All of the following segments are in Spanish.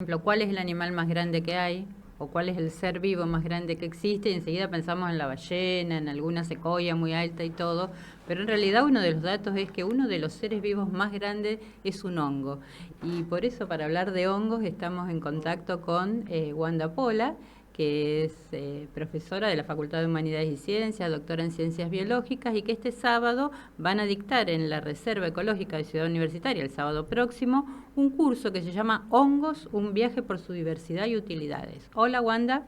Ejemplo, ¿cuál es el animal más grande que hay? ¿O cuál es el ser vivo más grande que existe? Y enseguida pensamos en la ballena, en alguna secoya muy alta y todo. Pero en realidad uno de los datos es que uno de los seres vivos más grandes es un hongo. Y por eso, para hablar de hongos, estamos en contacto con Wanda Pola, que es profesora de la Facultad de Humanidades y Ciencias, doctora en Ciencias Biológicas, y que este sábado van a dictar en la Reserva Ecológica de Ciudad Universitaria, el sábado próximo, un curso que se llama Hongos, un viaje por su diversidad y utilidades. Hola, Wanda.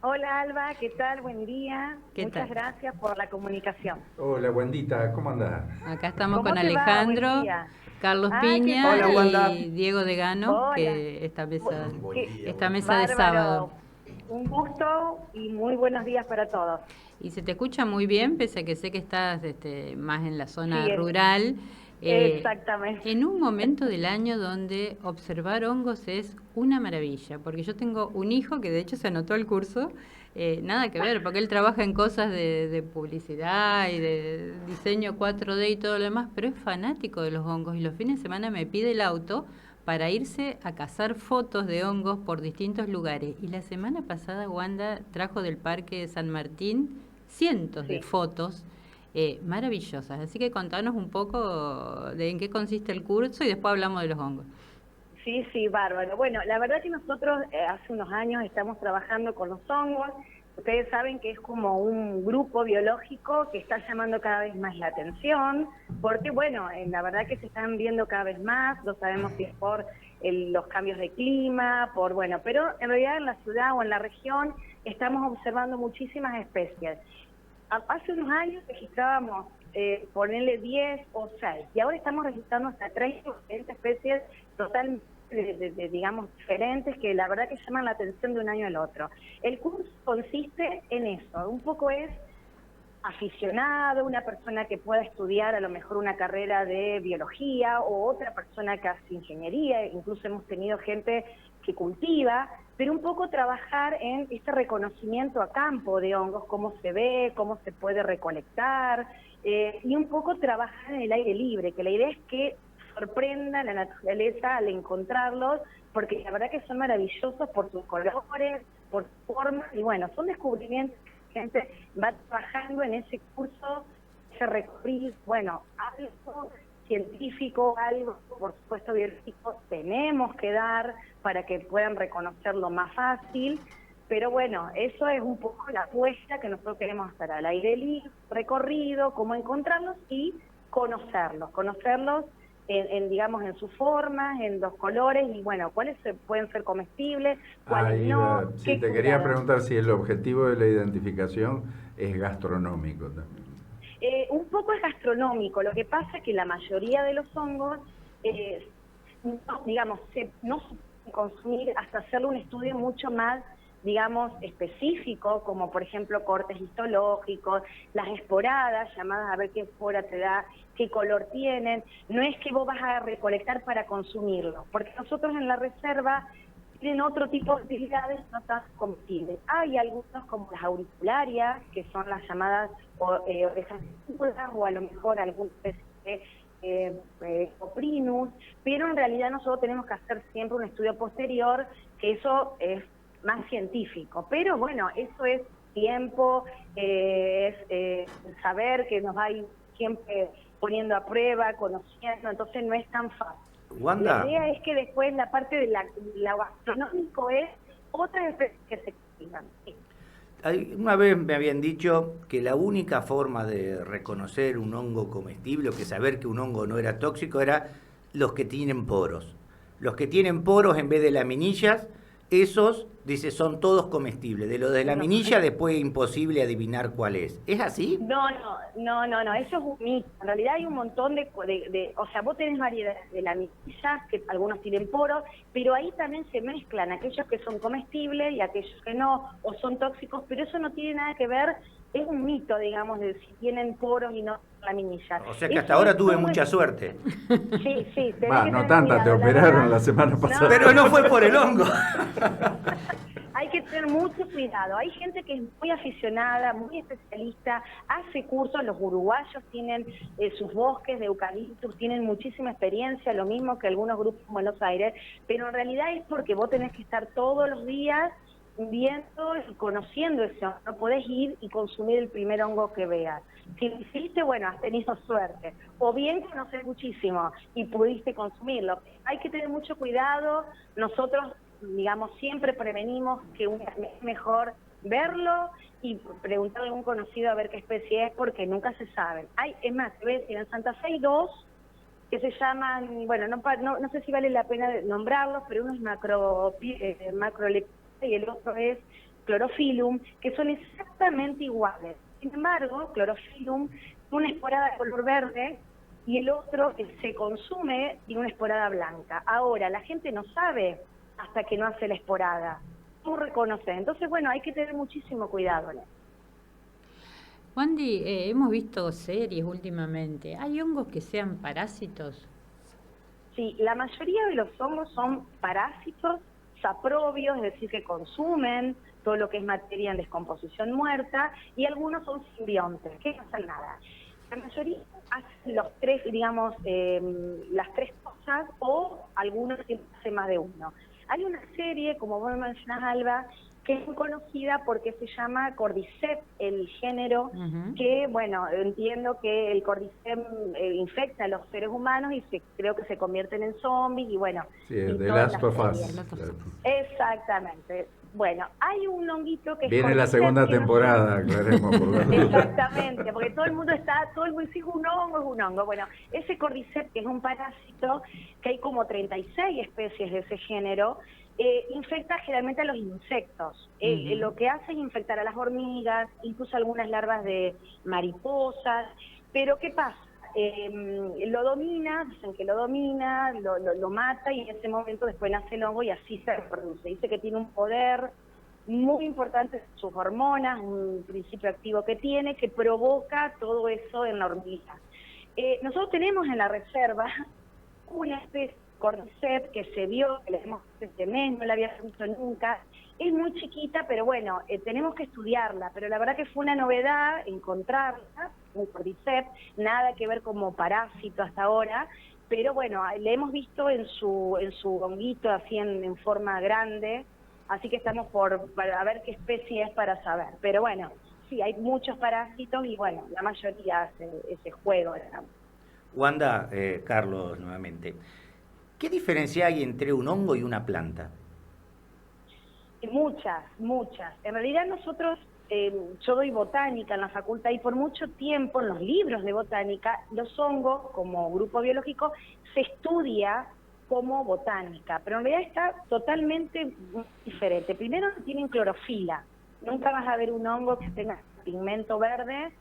Hola Alba, ¿qué tal? Buen día. ¿Qué Muchas tal? gracias por la comunicación. Hola, Wandita, ¿cómo andás? Acá estamos con ¿Cómo te va? Buen Alejandro, día. Carlos Ah, qué Piña Hola, bueno. Wanda. y Diego Degano, Hola. que Buen Qué día, esta buen día. mesa de sábado. bárbaro. Un gusto y muy buenos días para todos. Y se te escucha muy bien, pese a que sé que estás más en la zona Sí, rural. eh, exactamente. en un momento del año donde observar hongos es una maravilla, porque yo tengo un hijo que de hecho se anotó al curso, nada que ver, porque él trabaja en cosas de publicidad y de diseño 4D y todo lo demás, pero es fanático de los hongos y los fines de semana me pide el auto para irse a cazar fotos de hongos por distintos lugares. Y la semana pasada Wanda trajo del Parque de San Martín cientos de Sí. fotos maravillosas. Así que contanos un poco de en qué consiste el curso y después hablamos de los hongos. Sí, sí, bárbaro. Bueno, la verdad que nosotros hace unos años estamos trabajando con los hongos. Ustedes saben que es como un grupo biológico que está llamando cada vez más la atención, porque bueno, la verdad que se están viendo cada vez más, no sabemos si es por los cambios de clima, bueno, pero en realidad en la ciudad o en la región estamos observando muchísimas especies. Hace unos años registrábamos, ponerle 10 o 6, y ahora estamos registrando hasta 30 o 40 especies totalmente, digamos, diferentes, que la verdad que llaman la atención de un año al otro. El curso consiste en eso, un poco es aficionado, una persona que pueda estudiar a lo mejor una carrera de biología o otra persona que hace ingeniería, incluso hemos tenido gente que cultiva, pero un poco trabajar en este reconocimiento a campo de hongos, cómo se ve, cómo se puede recolectar, y un poco trabajar en el aire libre, que la idea es que sorprenda la naturaleza al encontrarlos, porque la verdad que son maravillosos por sus colores, por su forma, y bueno, son descubrimientos que la gente va trabajando en ese curso, ese recorrido, bueno, algo científico, algo, por supuesto, biológico, tenemos que dar para que puedan reconocerlo más fácil, pero bueno, eso es un poco la apuesta que nosotros queremos hacer al aire libre, recorrido, cómo encontrarlos y conocerlos digamos, en sus formas, en los colores, y bueno, cuáles pueden ser comestibles, cuáles Ahí no, va. Sí, qué te quería cuidado. preguntar si el objetivo de la identificación es gastronómico también. Un poco es gastronómico, lo que pasa es que la mayoría de los hongos, no, digamos, no se pueden consumir hasta hacerle un estudio mucho más, digamos, específico, como por ejemplo cortes histológicos, las esporadas, llamadas a ver qué espora te da, qué color tienen. No es que vos vas a recolectar para consumirlo, porque nosotros en la reserva tienen otro tipo de utilidades no tan comestibles. Hay algunos como las auricularias, que son las llamadas orejas de o a lo mejor algún especie de Coprinus, pero en realidad nosotros tenemos que hacer siempre un estudio posterior, que eso es más científico. Pero bueno, eso es tiempo, es saber que nos va a ir siempre poniendo a prueba, conociendo, entonces no es tan fácil. La Wanda, idea es que después la parte de la gastronómico es otras especies que se cultivan. Sí. una vez me habían dicho que la única forma de reconocer un hongo comestible o que saber que un hongo no era tóxico era los que tienen poros. Los que tienen poros en vez de laminillas, esos, dice, son todos comestibles. De lo de No, laminilla después es imposible adivinar cuál es. ¿Es así? no, eso es un mito. En realidad hay un montón o sea, vos tenés variedades de laminillas, que algunos tienen poros, pero ahí también se mezclan aquellos que son comestibles y aquellos que no, o son tóxicos, pero eso no tiene nada que ver, es un mito, digamos, de si tienen poros y no laminillas. O sea que hasta Eso ahora es tuve todo mucha suerte. sí, tenés Va, que no tener tanta, te cuidado, la operaron verdad. la semana pasada. Pero no fue por el hongo. Hay que tener mucho cuidado. Hay gente que es muy aficionada, muy especialista, hace cursos. Los uruguayos tienen sus bosques de eucaliptus, tienen muchísima experiencia, lo mismo que algunos grupos en Buenos Aires, pero en realidad es porque vos tenés que estar todos los días viendo y conociendo eso. No podés ir y consumir el primer hongo que veas. Si lo hiciste, bueno, has tenido suerte. O bien conoces muchísimo y pudiste consumirlo. Hay que tener mucho cuidado. Nosotros, digamos, siempre prevenimos que es mejor verlo y preguntar a algún conocido a ver qué especie es, porque nunca se sabe. Es más, te voy a decir, en Santa Fe hay dos que se llaman, bueno, no sé si vale la pena nombrarlos, pero uno es macrolepidus y el otro es chlorophylum, que son exactamente iguales. Sin embargo, chlorophylum tiene una esporada de color verde y el otro se consume y una esporada blanca. Ahora, la gente no sabe hasta que no hace la esporada. ¿Cómo reconocer? Entonces, bueno, hay que tener muchísimo cuidado en eso. Wandy, hemos visto series últimamente. ¿Hay hongos que sean parásitos? Sí, la mayoría de los hongos son parásitos, saprobios, es decir, que consumen todo lo que es materia en descomposición muerta, y algunos son simbiontes, que no hacen nada. La mayoría hacen los tres, digamos, las tres cosas, o algunos hacen más de uno. Hay una serie, como vos mencionás, Alba, que es muy conocida porque se llama Cordyceps, el género, que, bueno, entiendo que el Cordyceps infecta a los seres humanos y creo que se convierten en zombies y, bueno... Sí, The Last of Us. Exactamente. Bueno, hay un honguito que viene la segunda temporada, aclaremos. Exactamente, porque todo el mundo dice es un hongo. Bueno, ese Cordyceps, que es un parásito, que hay como 36 especies de ese género, infecta generalmente a los insectos. Lo que hace es infectar a las hormigas, incluso algunas larvas de mariposas. Pero ¿qué pasa? Lo domina, dicen que lo domina, lo mata, y en ese momento después nace el hongo y así se reproduce. Dice que tiene un poder muy importante, sus hormonas, un principio activo que tiene, que provoca todo eso en la hormiga. Nosotros tenemos en la reserva una especie Cordyceps que se vio, que le hemos visto este mes, no la había visto nunca. Es muy chiquita, pero bueno, tenemos que estudiarla, pero la verdad que fue una novedad encontrarla, un Cordyceps, nada que ver como parásito hasta ahora, pero bueno, le hemos visto en su honguito así en forma grande, así que estamos para ver qué especie es para saber. Pero bueno, sí, hay muchos parásitos y bueno, la mayoría hace ese juego, digamos. Wanda, Carlos nuevamente. ¿Qué diferencia hay entre un hongo y una planta? Muchas. En realidad nosotros, yo doy botánica en la facultad y por mucho tiempo en los libros de botánica, los hongos como grupo biológico se estudia como botánica, pero en realidad está totalmente diferente. Primero, tienen clorofila. Nunca vas a ver un hongo que tenga pigmento verde,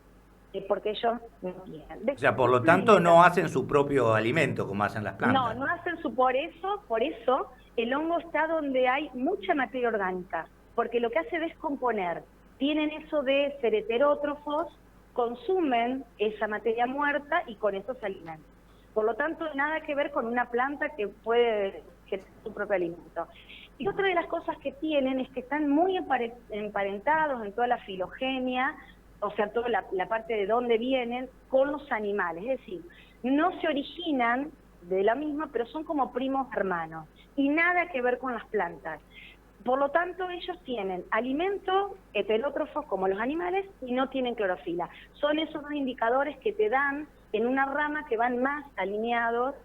porque ellos no tienen. O sea, por lo tanto no hacen su propio alimento como hacen las plantas. No hacen por eso el hongo está donde hay mucha materia orgánica, porque lo que hace es descomponer. Tienen eso de ser heterótrofos, consumen esa materia muerta y con eso se alimentan. Por lo tanto, nada que ver con una planta que puede generar su propio alimento. Y otra de las cosas que tienen es que están muy emparentados en toda la filogenia, o sea, toda la parte de dónde vienen, con los animales. Es decir, no se originan de la misma, pero son como primos hermanos. Y nada que ver con las plantas. Por lo tanto, ellos tienen alimentos heterótrofos como los animales y no tienen clorofila. Son esos dos indicadores que te dan en una rama que van más alineados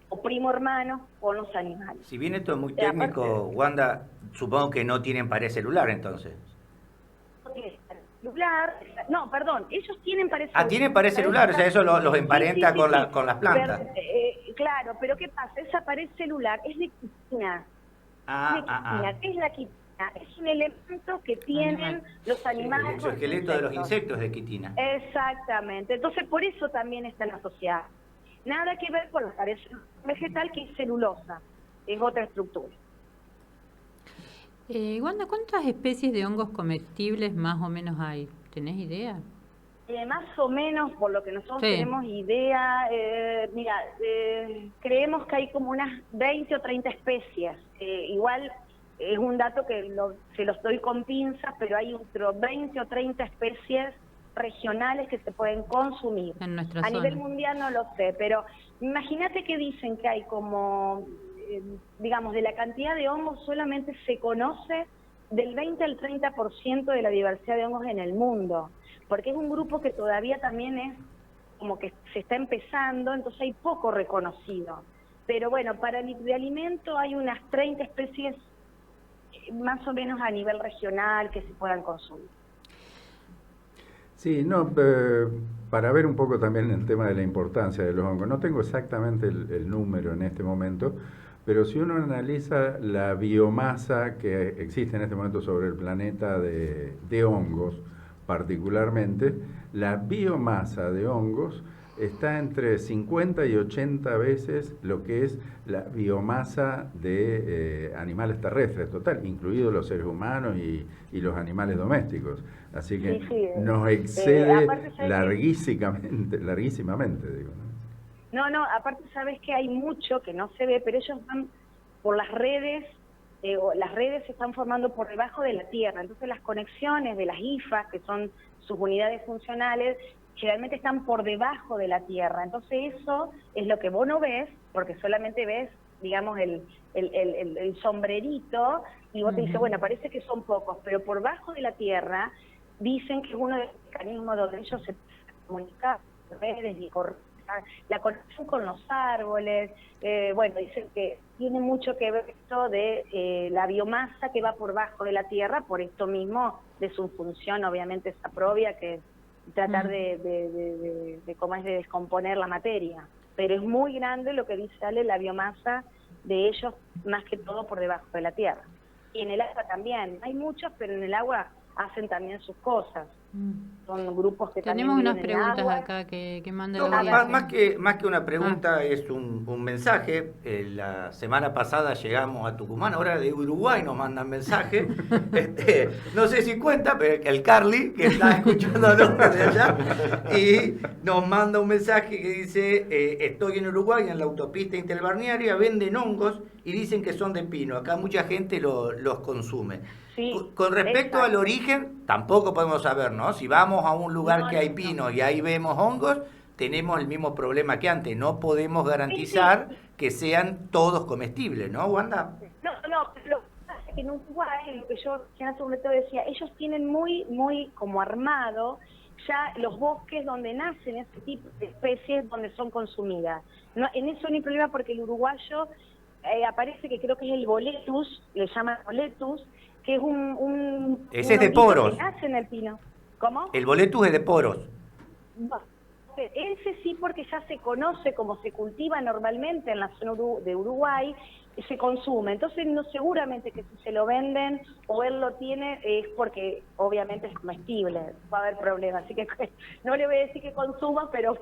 o primo hermanos con los animales. Si bien esto es muy técnico, Wanda, supongo que no tienen pared celular entonces. No, perdón, ellos tienen pared celular. Tienen pared celular, o sea, eso los emparenta sí, con las plantas. Claro, pero ¿qué pasa? Esa pared celular es de quitina. ¿Qué es la quitina? Es un elemento que tienen los animales. El exoesqueleto de los insectos de quitina. Exactamente, entonces por eso también están asociadas. Nada que ver con la pared vegetal, que es celulosa, es otra estructura. Wanda, ¿cuántas especies de hongos comestibles más o menos hay? ¿Tenés idea? Más o menos, por lo que nosotros tenemos idea, creemos que hay como unas 20 o 30 especies. Igual es un dato que se los doy con pinzas, pero hay entre 20 o 30 especies regionales que se pueden consumir. En nuestra A zona. nivel mundial no lo sé, pero imagínate que dicen que hay como, digamos, de la cantidad de hongos solamente se conoce del 20 al 30% de la diversidad de hongos en el mundo, porque es un grupo que todavía también es como que se está empezando, entonces hay poco reconocido. Pero bueno, para el de alimento hay unas 30 especies más o menos a nivel regional que se puedan consumir. Sí, no, para ver un poco también el tema de la importancia de los hongos, no tengo exactamente el número en este momento, pero si uno analiza la biomasa que existe en este momento sobre el planeta de hongos, particularmente, la biomasa de hongos está entre 50 y 80 veces lo que es la biomasa de animales terrestres, total, incluidos los seres humanos y los animales domésticos. Así que sí, nos excede larguísimamente, digo, ¿no? No, aparte sabes que hay mucho que no se ve, pero ellos van por las redes, o las redes se están formando por debajo de la tierra, entonces las conexiones de las hifas, que son sus unidades funcionales, generalmente están por debajo de la tierra, entonces eso es lo que vos no ves, porque solamente ves, digamos, el sombrerito, y vos te dices, bueno, parece que son pocos, pero por debajo de la tierra dicen que es uno de los mecanismos donde ellos se comunican, redes y la conexión con los árboles, bueno, dicen que tiene mucho que ver esto de la biomasa que va por bajo de la tierra, por esto mismo de su función, obviamente, esa propia, que es tratar de cómo es de descomponer la materia. Pero es muy grande lo que dice Ale, la biomasa de ellos, más que todo por debajo de la tierra. Y en el agua también, hay muchos, pero en el agua hacen también sus cosas. Son grupos que tenemos también unas viven en el preguntas agua. acá que manda No, la audiencia. más que una pregunta es un mensaje. La semana pasada llegamos a Tucumán, ahora de Uruguay nos mandan mensaje. No sé si cuenta, pero el Carly, que está escuchándonos de allá, y nos manda un mensaje que dice, estoy en Uruguay, en la autopista interbalnearia, venden hongos y dicen que son de pino. Acá mucha gente los consume. Sí, Con respecto exacto. al origen, tampoco podemos saber, ¿no? Si vamos a un lugar que hay pinos y ahí vemos hongos, tenemos el mismo problema que antes. No podemos garantizar que sean todos comestibles, ¿no, Wanda? No, lo que pasa es que en Uruguay, lo que yo sobre todo decía, ellos tienen muy como armado ya los bosques donde nacen ese tipo de especies donde son consumidas. No, en eso no hay problema porque el uruguayo aparece que creo que es el boletus, le llaman boletus, que es ese es de poros. Que nace en el pino. ¿Cómo? El boletus es de poros. No, ese sí, porque ya se conoce como se cultiva normalmente en la zona de Uruguay, se consume. Entonces, no, seguramente que si se lo venden o él lo tiene es porque obviamente es comestible, va a haber problemas. Así que no le voy a decir que consuma, pero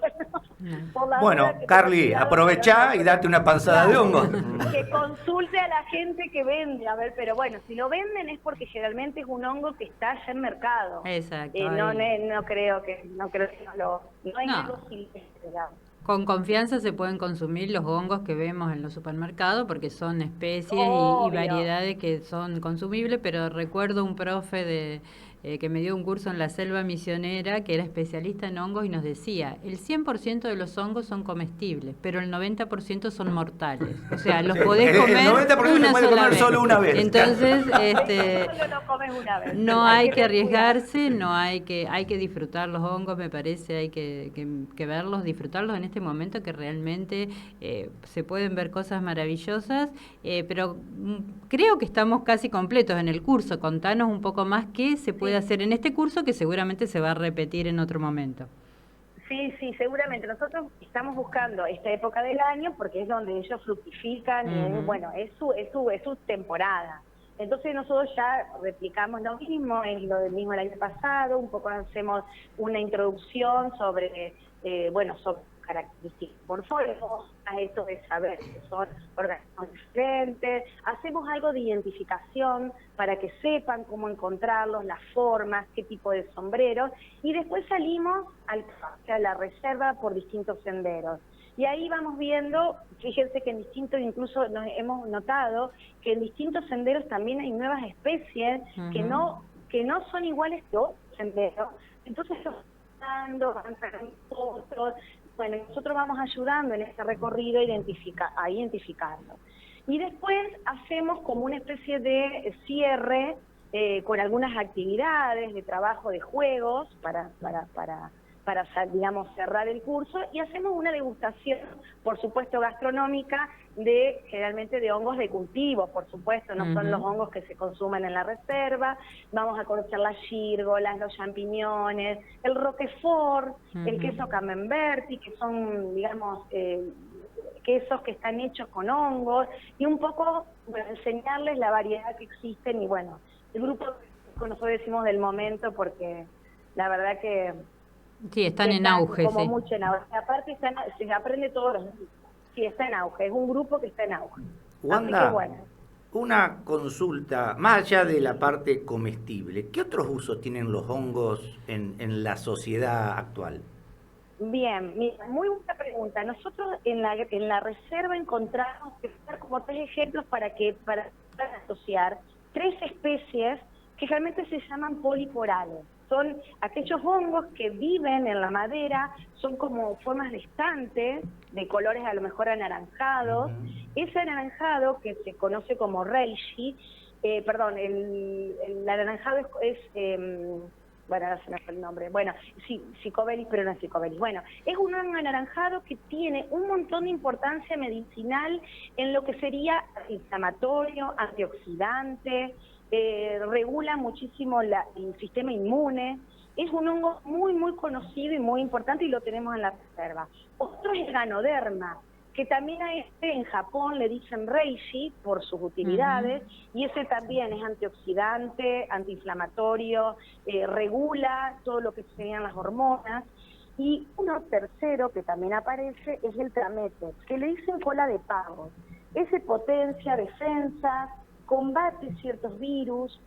bueno, Carly, aprovechá y date una panzada de hongo. Que consulte a la gente que vende, a ver, pero bueno, si lo venden es porque generalmente es un hongo que está ya en mercado. Exacto. No creo que no hay algo silvestre, digamos. Con confianza se pueden consumir los hongos que vemos en los supermercados porque son especies y variedades que son consumibles, pero recuerdo un profe que me dio un curso en la selva misionera que era especialista en hongos y nos decía, el 100% de los hongos son comestibles, pero el 90% son mortales. O sea, los podés comer el 90% una se puede sola comer vez. solo una vez. Entonces, Solo lo comes una vez. no hay que arriesgarse, hay que disfrutar los hongos, me parece, hay que verlos, disfrutarlos en este momento que realmente se pueden ver cosas maravillosas, pero creo que estamos casi completos en el curso. Contanos un poco más qué se puede hacer en este curso que seguramente se va a repetir en otro momento. Sí, seguramente. Nosotros estamos buscando esta época del año porque es donde ellos fructifican, bueno, es su temporada. Entonces nosotros ya replicamos lo mismo, es lo mismo el año pasado, un poco hacemos una introducción sobre, sobre características morfólogos, a esto de saber que son organismos diferentes, hacemos algo de identificación para que sepan cómo encontrarlos, las formas, qué tipo de sombreros, y después salimos a la reserva por distintos senderos. Y ahí vamos viendo, fíjense que en distintos, incluso nos hemos notado que en distintos senderos también hay nuevas especies que no son iguales que otros senderos. Entonces van sacando fotos. Bueno, nosotros vamos ayudando en ese recorrido a identificarlo. Y después hacemos como una especie de cierre con algunas actividades de trabajo de juegos para digamos, cerrar el curso, y hacemos una degustación, por supuesto, gastronómica, generalmente de hongos de cultivo, por supuesto, no son los hongos que se consumen en la reserva. Vamos a conocer las gírgolas, los champiñones, el roquefort, el queso camemberti, que son, digamos, quesos que están hechos con hongos, y un poco, bueno, enseñarles la variedad que existen. Y bueno, el grupo, nosotros decimos del momento, porque la verdad que sí, están en auge, como sí. mucho en auge. Aparte se aprende todos los días. Sí, está en auge, es un grupo que está en auge. Wanda, así que bueno. Una consulta, más allá de la parte comestible, ¿qué otros usos tienen los hongos en la sociedad actual? Bien, mira, muy buena pregunta. Nosotros en la reserva encontramos como 3 ejemplos para asociar 3 especies que realmente se llaman poliporales. Son aquellos hongos que viven en la madera, son como formas de estantes, de colores a lo mejor anaranjados. Ese anaranjado, que se conoce como reishi, el anaranjado es bueno, ahora se me fue el nombre, bueno, sí, Psicobelis, pero no es Psicobelis. Bueno, es un hongo anaranjado que tiene un montón de importancia medicinal en lo que sería antiinflamatorio, antioxidante, regula muchísimo el sistema inmune. Es un hongo muy, muy conocido y muy importante, y lo tenemos en la reserva. Otro es el Ganoderma, que también a en Japón le dicen reishi por sus utilidades, y ese también es antioxidante, antiinflamatorio, regula todo lo que serían las hormonas. Y uno tercero que también aparece es el Trametex, que le dicen cola de pavo. Ese potencia defensas, combate ciertos virus,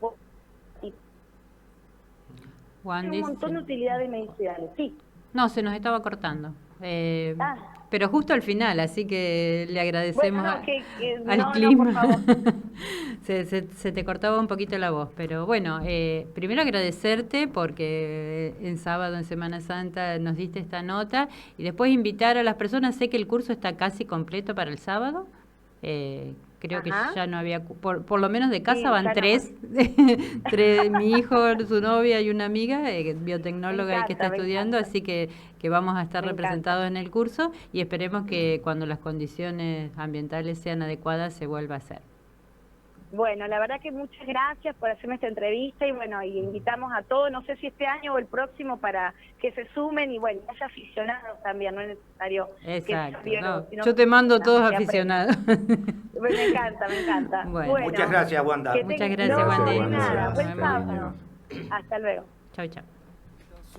tiene un montón de utilidades medicinales. Sí. No, se nos estaba cortando. Pero justo al final, así que le agradecemos al clima. Por favor. se te cortaba un poquito la voz, pero bueno, primero agradecerte porque en sábado, en Semana Santa, nos diste esta nota, y después invitar a las personas. Sé que el curso está casi completo para el sábado. Creo que ya no había, por lo menos de casa van 3, mi hijo, su novia y una amiga, biotecnóloga que está estudiando, así que vamos a estar representados en el curso, y esperemos que cuando las condiciones ambientales sean adecuadas se vuelva a hacer. Bueno, la verdad que muchas gracias por hacerme esta entrevista, y bueno, y invitamos a todos, no sé si este año o el próximo, para que se sumen, y bueno, haya aficionados también, no es necesario. Exacto, sino yo te mando todos aficionados. Me encanta. Bueno, muchas gracias, Wanda. Muchas gracias, Wanda. Nada, buen sábado. Hasta luego. Chau, chau.